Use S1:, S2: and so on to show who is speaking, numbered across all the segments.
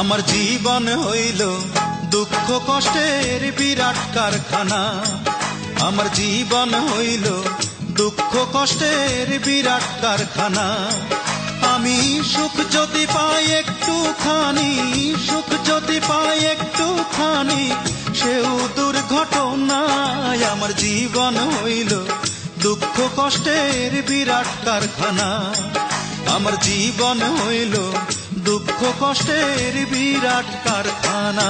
S1: আমার জীবন হইল দুঃখ কষ্টের বিরাট কারখানা। আমার জীবন হইল দুঃখ কষ্টের বিরাট কারখানা। আমি সুখ যদি পাই একটুখানি, সুখ যদি পাই একটুখানি, সেও দুর্ঘটনায়। আমার জীবন হইল দুঃখ কষ্টের বিরাট কারখানা। আমার জীবন হইল দুঃখ কষ্টের বিরাট কারখানা।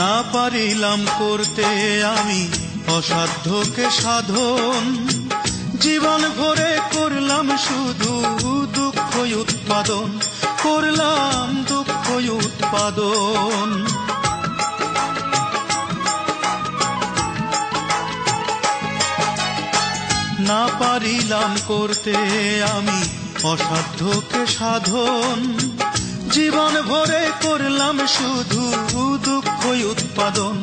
S1: না পারিলাম করতে আমি অসাধ্যকে সাধন, জীবন ভরে করলাম শুধু দুঃখ উৎপাদন, করলাম দুঃখ উৎপাদন। না পারিলাম করতে আমি অসাধ্যকে সাধন, জীবন ভরে করলাম শুধু দুঃখ উৎপাদন,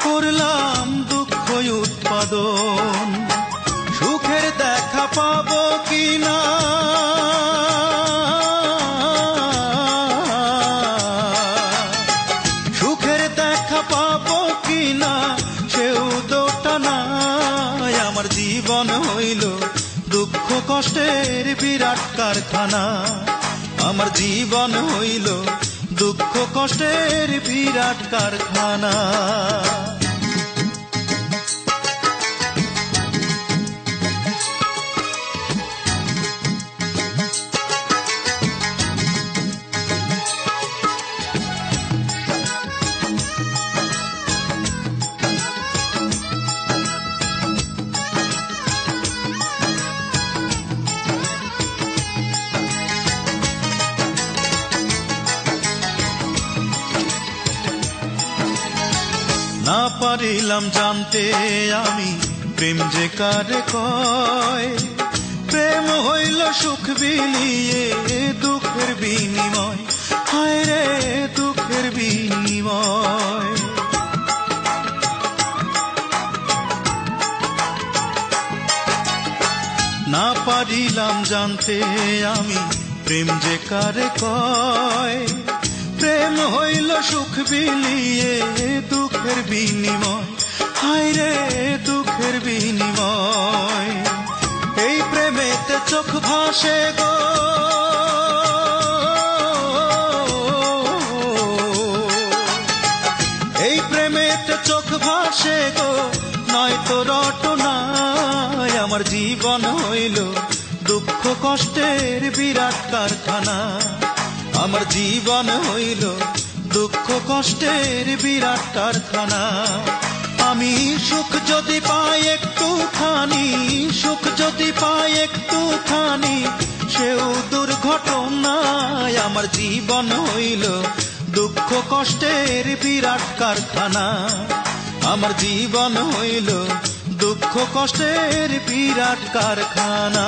S1: করলাম দুঃখ উৎপাদন। সুখের দেখা পাবো কিনা, সুখের দেখা পাবো কিনা, সেও দোটা নাই। আমার জীবন হইল দুঃখ কষ্টের বিরাট কারখানা। আমার জীবন হইল দুঃখ কষ্টের বিরাট কারখানা। না পারিলাম জানতে আমি প্রেম যে কারে কয়, প্রেম হইল সুখ বিলিয়ে দুঃখের বিনিময়, হায় রে দুঃখের বিনিময়। না পারিলাম জানতে আমি প্রেম যে কারে কয়, প্রেম হইল সুখ বিলিয়ে দুঃখের বিনিময়, হায় রে দুঃখের বিনিময়। এই প্রেমেতে চোখ ভাসে গো, এই প্রেমেতে চোখ ভাসে গো, নয়তো রটনায়। আমার জীবন হইল দুঃখ কষ্টের বিরাট কারখানা। আমার জীবন হইল দুঃখ কষ্টের বিরাট কারখানা। আমি সুখ যদি পাই একটুখানি, সুখ যদি পাই একটুখানি, সেও দুর্ঘটনায়। আমার জীবন হইল দুঃখ কষ্টের বিরাট কারখানা। আমার জীবন হইল দুঃখ কষ্টের বিরাট কারখানা।